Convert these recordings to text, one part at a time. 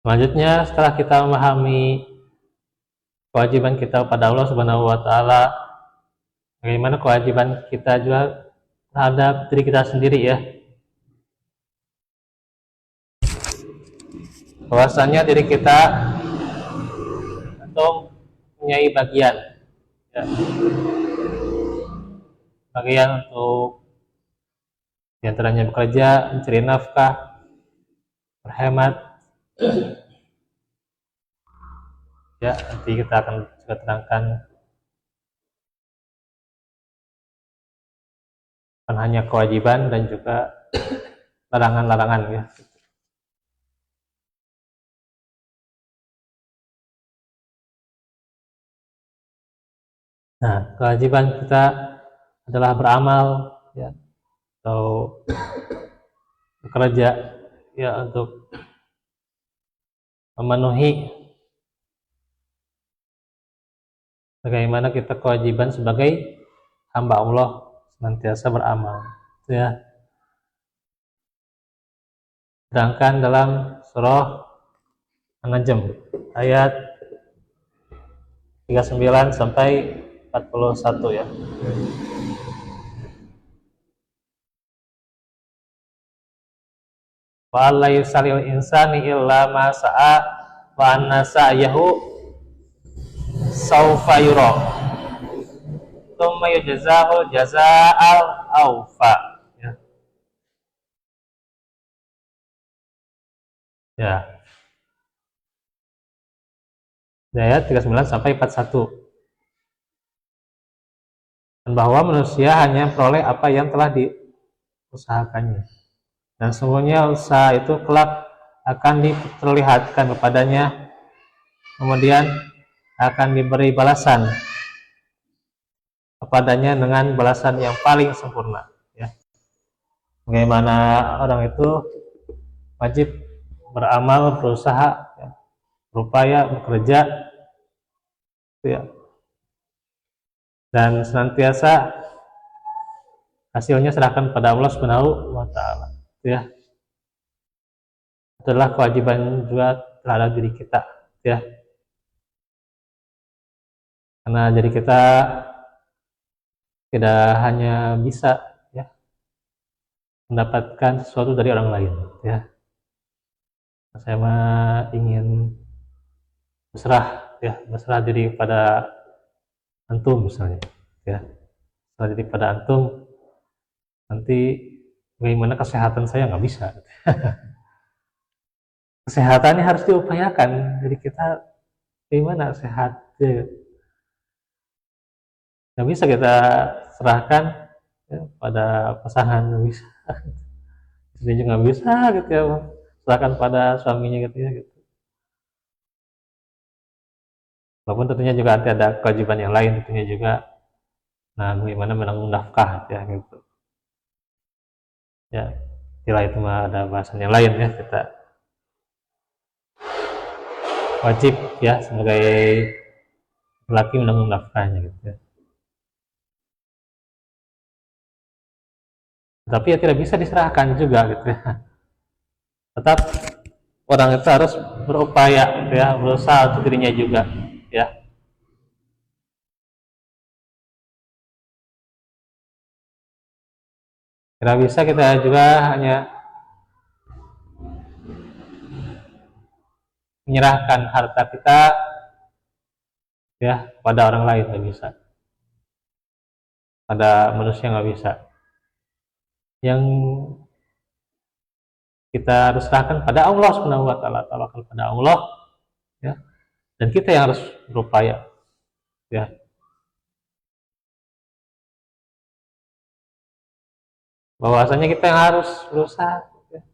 Selanjutnya, setelah kita memahami kewajiban kita pada Allah Subhanahu wa taala, bagaimana kewajiban kita juga terhadap diri kita sendiri ya. Bahwasanya diri kita atau mempunyai bagian ya. Bagian untuk diantaranya bekerja, mencari nafkah, berhemat. Ya, nanti kita akan juga terangkan bukan hanya kewajiban dan juga larangan-larangan ya. Nah, kewajiban kita adalah beramal ya, atau bekerja ya untuk memenuhi bagaimana kita kewajiban sebagai hamba Allah senantiasa beramal ya. Sedangkan dalam surah An-Najm ayat 39 sampai 41 ya. Wa alla yusalil insani illa ma sa'a wa anna sa'yahu saufa yura tsumma yujzahu jazaa'al awfa ya. Ya. Ayat 39 sampai 41. Dan bahwa manusia hanya memperoleh apa yang telah diusahakannya. Dan sesungguhnya usaha itu kelak akan diperlihatkan kepadanya, kemudian akan diberi balasan kepadanya dengan balasan yang paling sempurna ya. Bagaimana orang itu wajib beramal, berusaha ya, berupaya, bekerja ya, dan senantiasa hasilnya serahkan pada Allah Subhanahu wa taala ya. Itulah kewajiban juga terhadap diri kita ya. Karena diri kita tidak hanya bisa ya mendapatkan sesuatu dari orang lain ya. Saya mah ingin berserah diri pada antum misalnya ya. Berserah diri pada antum, nanti bagaimana kesehatan saya nggak bisa. Kesehatannya harus diupayakan. Jadi kita bagaimana sehat ya. Nggak bisa kita serahkan ya, pada pasangan, nggak bisa. Istri juga nggak bisa gitu ya, serahkan pada suaminya gitu ya gitu. Walaupun tentunya juga nanti ada kewajiban yang lain tentunya juga. Nah, bagaimana menanggung nafkah ya gitu. Ya, istilah itu mah ada bahasan yang lain ya, kita wajib ya sebagai laki menanggung nafkahnya gitu ya. Tapi ya tidak bisa diserahkan juga gitu ya. Tetap orang itu harus berupaya gitu ya, berusaha untuk dirinya juga ya. Tidak bisa kita juga hanya menyerahkan harta kita ya pada orang lain, nggak bisa. Pada manusia nggak bisa. Yang kita harus serahkan pada Allah Subhanahu wa taala, tawakal pada Allah ya. Dan kita yang harus berupaya ya. Bahwasanya kita yang harus berusaha ya.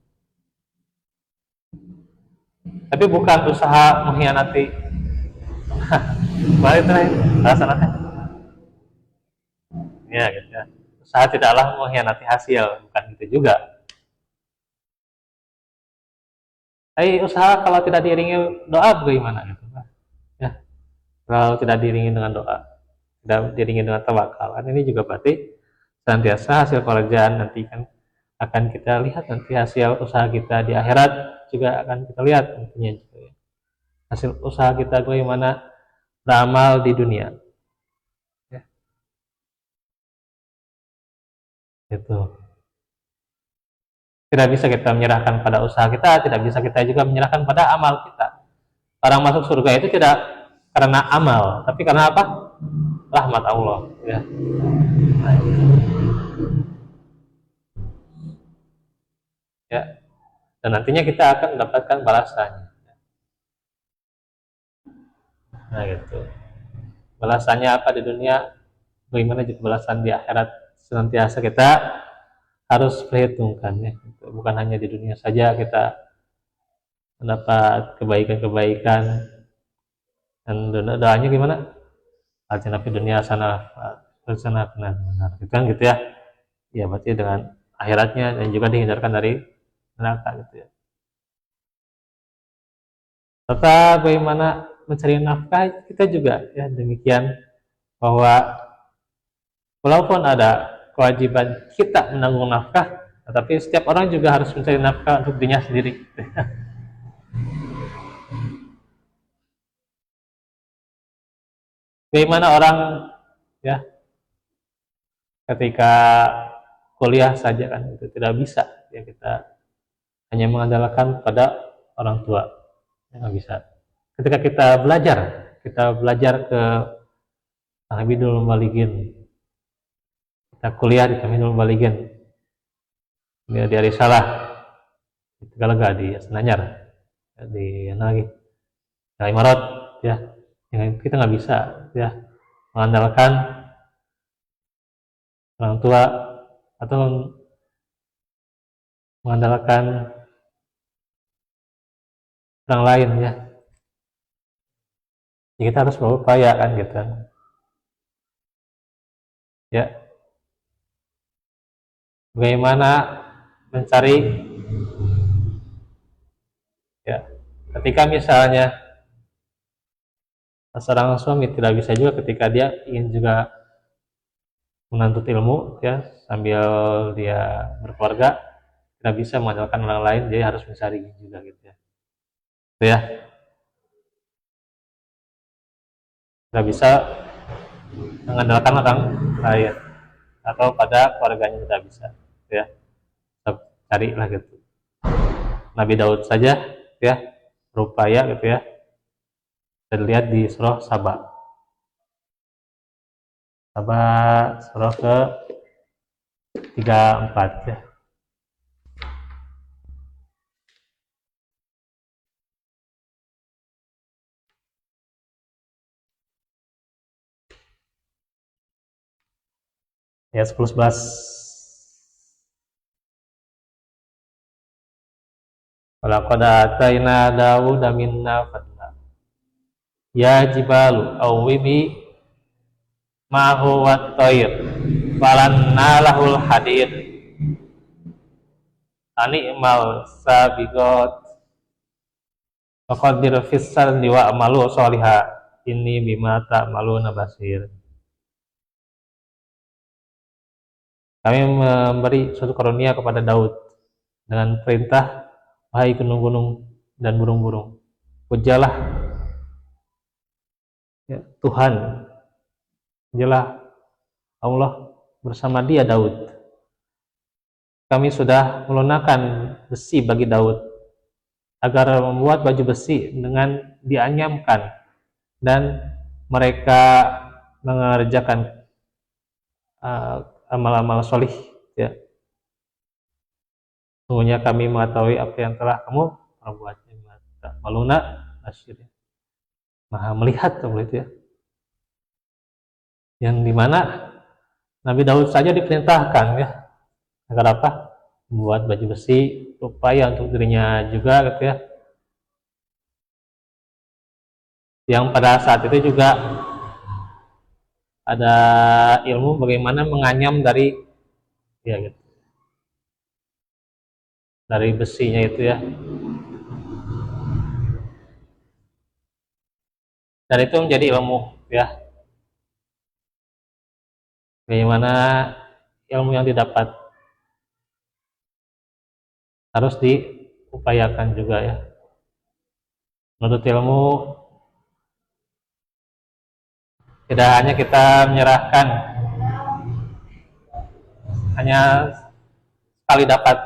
Tapi bukan usaha mengkhianati. Balik terakhir alasannya. Ya gitu ya. Usaha tidaklah mengkhianati hasil, bukan itu juga. Tapi usaha kalau tidak diiringi doa bagaimana gitu ya. Kalau tidak diiringi dengan doa, tidak diiringi dengan tawakal, ini juga berarti senantiasa hasil pekerjaan nanti kan akan kita lihat nanti hasil usaha kita di akhirat juga akan kita lihat tentunya juga ya. Hasil usaha kita bagaimana beramal di dunia ya, itu tidak bisa kita menyerahkan pada usaha kita, tidak bisa kita juga menyerahkan pada amal kita. Orang masuk surga itu tidak karena amal, tapi karena apa? Rahmat Allah ya. Ya, dan nantinya kita akan mendapatkan balasannya. Nah gitu, balasannya apa di dunia, bagaimana juga balasan di akhirat, senantiasa kita harus perhitungkan ya. Bukan hanya di dunia saja kita mendapat kebaikan-kebaikan, dan doanya gimana? Atina fid dunia sana sana benar gitu kan gitu ya. Ya berarti dengan akhiratnya dan juga dihindarkan dari neraka gitu ya. Serta bagaimana mencari nafkah kita juga ya demikian, bahwa walaupun ada kewajiban kita menanggung nafkah, tetapi setiap orang juga harus mencari nafkah untuk dirinya sendiri. Bagaimana orang ya ketika kuliah saja kan itu tidak bisa ya, kita hanya mengandalkan pada orang tua, ya, nggak bisa. Ketika kita belajar ke Tahmidul Balighin, kita kuliah di Tahmidul Balighin di Arisalah, di Tegalaga, di Senanyar, di lagi di Imarat ya, yang kita nggak bisa ya mengandalkan orang tua atau mengandalkan orang lain ya. Jadi kita harus berupaya kan gitu ya, bagaimana mencari ya, ketika misalnya seorang suami tidak bisa juga ketika dia ingin juga menuntut ilmu ya sambil dia berkeluarga, tidak bisa mengandalkan orang lain, dia harus mencari juga gitu ya. Itu ya, tidak bisa mengandalkan orang lain atau pada keluarganya, tidak bisa gitu ya. Tetap carilah gitu. Nabi Daud saja ya berupaya gitu ya, dan lihat di surah Saba surah ke 34 ya. Ya 10-11. Walaqad ataina Dawuda minna fadla ya jibalu awwibi ma'hu wat-thair falanna lahul hadid animal sabiqat faqaddir fis sardi wa amalu sholiha inni bima ta'maluna basir. Kami memberi suatu karunia kepada Daud dengan perintah, wahai gunung-gunung dan burung-burung, pujalah ya, Tuhan, pujalah Allah bersama dia Daud. Kami sudah melunakkan besi bagi Daud agar membuat baju besi dengan dianyamkan, dan mereka mengerjakan amal-amal solih ya. Sungguhnya kami mengetahui apa yang telah kamu perbuat. Maluna asyir, maha melihat itu ya. Yang dimana Nabi Daud saja diperintahkan ya agar apa? Membuat baju besi, upaya untuk dirinya juga gitu ya. Yang pada saat itu juga ada ilmu bagaimana menganyam dari ya gitu, dari besinya itu ya. Dan itu menjadi ilmu ya. Bagaimana ilmu yang didapat harus upayakan juga ya. Menuntut ilmu tidak hanya kita menyerahkan hanya sekali dapat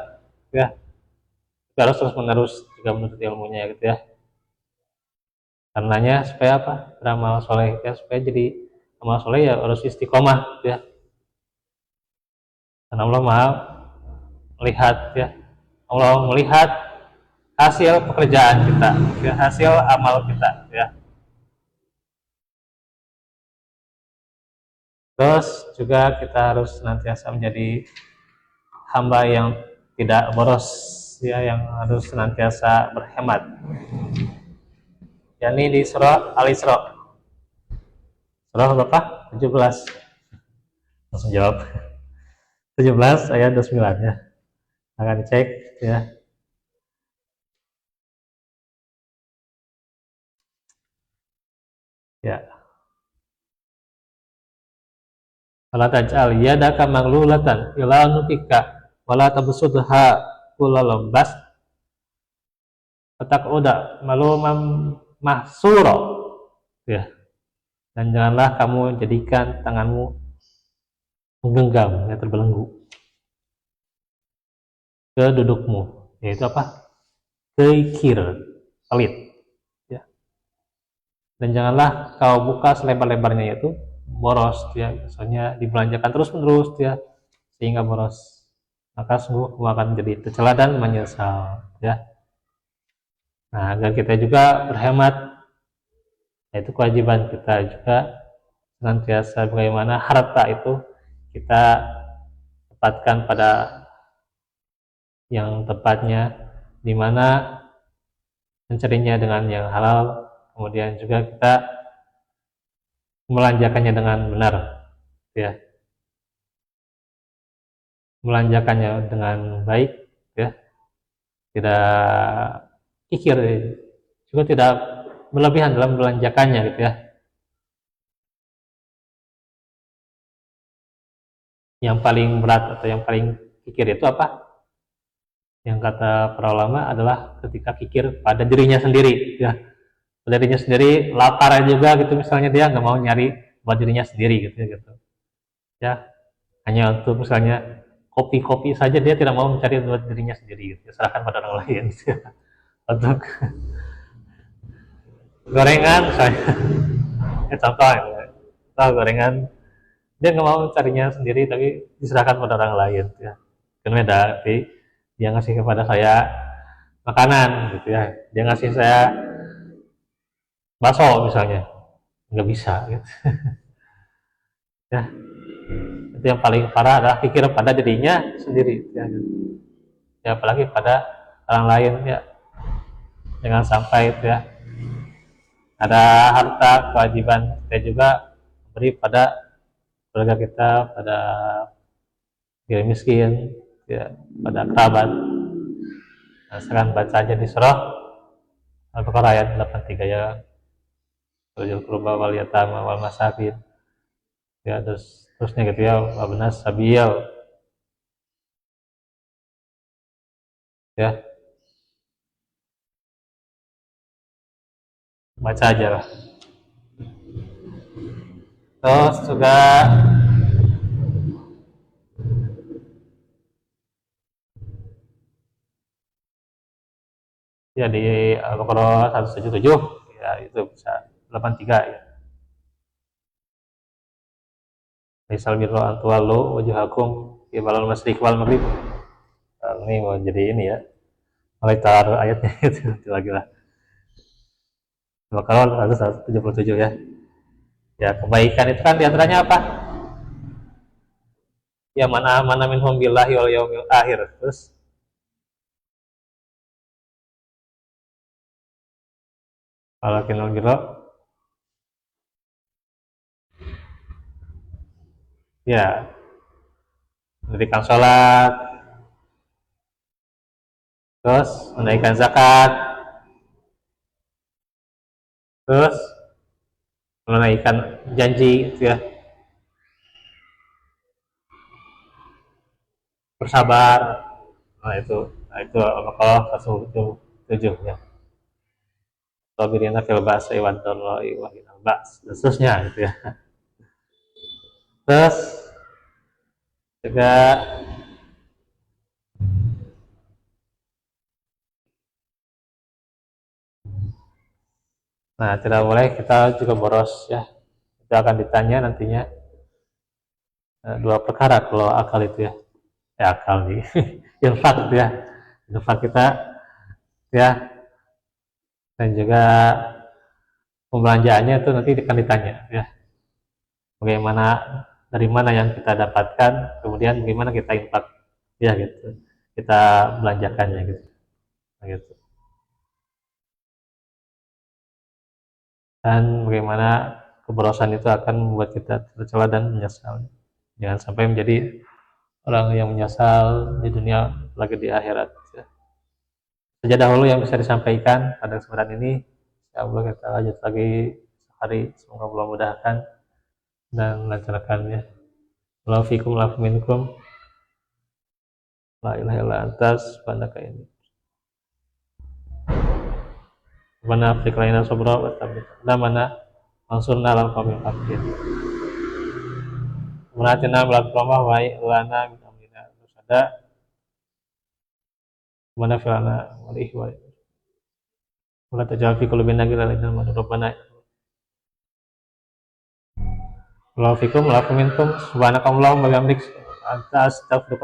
ya, kita harus terus menerus juga menuntut ilmunya gitu ya. Karenanya supaya apa? Beramal soleh ya, supaya jadi amal soleh ya harus istiqomah gitu ya. Karena Allah Maha melihat ya, Allah melihat hasil pekerjaan kita ya, hasil amal kita ya. Terus juga kita harus senantiasa menjadi hamba yang tidak boros ya, yang harus senantiasa berhemat. Yani di surah Al-Isra. Surah berapa? 17. Langsung jawab. 17 ayat 29 ya. Akan cek ya. Ya. Fala taj'al yadaka maghlulatan ila nukika wala tabsudha kullal bas fataq'uda maluman mahsura ya. Dan janganlah kamu jadikan tanganmu menggenggam ya, terbelenggu ke dudukmu, yaitu apa? Kikir, pelit ya. Dan janganlah kau buka selebar-lebarnya, yaitu boros ya, misalnya dibelanjakan terus-menerus ya sehingga boros, maka sungguh kamu akan menjadi tercela dan menyesal ya. Nah, agar kita juga berhemat, yaitu kewajiban kita juga senantiasa bagaimana harta itu kita tempatkan pada yang tepatnya, di mana mencarinya dengan yang halal, kemudian juga kita melanjakannya dengan benar ya, melanjakannya dengan baik ya, tidak kikir juga, tidak berlebihan dalam melanjakannya gitu ya. Yang paling berat atau yang paling kikir itu apa? Yang kata para ulama adalah ketika kikir pada dirinya sendiri ya, pada dirinya sendiri, lapar juga gitu misalnya, dia nggak mau nyari buat dirinya sendiri gitu ya, hanya untuk misalnya kopi-kopi saja dia tidak mau mencari buat dirinya sendiri gitu, serahkan pada orang lain gitu. Untuk gorengan misalnya ya, contoh gorengan, dia nggak mau carinya sendiri tapi diserahkan pada orang lain ya. Kan beda, tapi dia ngasih kepada saya makanan gitu ya, dia ngasih saya bakso misalnya, nggak bisa gitu. Ya, itu yang paling parah adalah pikir pada dirinya sendiri ya, ya apalagi pada orang lain ya. Jangan sampai itu ya, ada harta kewajiban kita juga beri pada keluarga kita, pada diri miskin ya, pada kerabat. Nah, sekarang baca aja di surah Al-Baqarah ayat 83 ya, Rajul Qurba wal Yatama wal Masakin ya, terusnya gitu ya, Wabnas Sabil ya, baca aja lah. Terus juga ya di Al-Baqarah 177 ya, itu bisa 83 ya. Misal birra antuallu wajhakum qibalal masyriq wal maghrib. Ini mau jadi ini ya, mulai taruh ayatnya itu lagi lah. Al-Baqarah 177 ya. Ya, kebaikan itu kan diantaranya apa? Ya, mana minhum billahi wal yaumil akhir. Terus kalau kinal birra ya, mendirikan sholat, terus menaikkan zakat, terus menunaikan janji gitu ya, bersabar. Nah, itu Nah, itu Al-Baqarah 107 ya. Sabirina fil ba'si wad dharra'i wa hinal ba's, dan seterusnya gitu ya. Terus juga nah, tidak boleh kita juga boros ya. Itu akan ditanya nantinya dua perkara kalau akal itu ya. Akal nih. Infak gitu ya. Infak kita ya, dan juga pembelanjaannya itu nanti akan ditanya ya. Bagaimana, dari mana yang kita dapatkan, kemudian bagaimana kita infak ya gitu. Kita belanjakannya gitu. Nah, gitu. Dan bagaimana keborosan itu akan membuat kita tercela dan menyesal. Jangan sampai menjadi orang yang menyesal di dunia lagi di akhirat. Saja dahulu yang bisa disampaikan pada kesempatan ini. Insya Allah kita lanjut lagi sehari. Semoga Allah mudahkan dan lancarkannya. Wa fikum wa minkum. La ilaha illa antas subhanaka ini. Mana Afrika lainnya sabra wa tabit. Mana mansurna alal qawmil kafirin. Munatina melakukan wa lana min amrina rusada. Mana filana wal ihwa. Wala tajal fi qulubina ghillan lil rabbana. Wa fikum wa minkum subhanakallahumma wa bihamdik anta astaghfiruka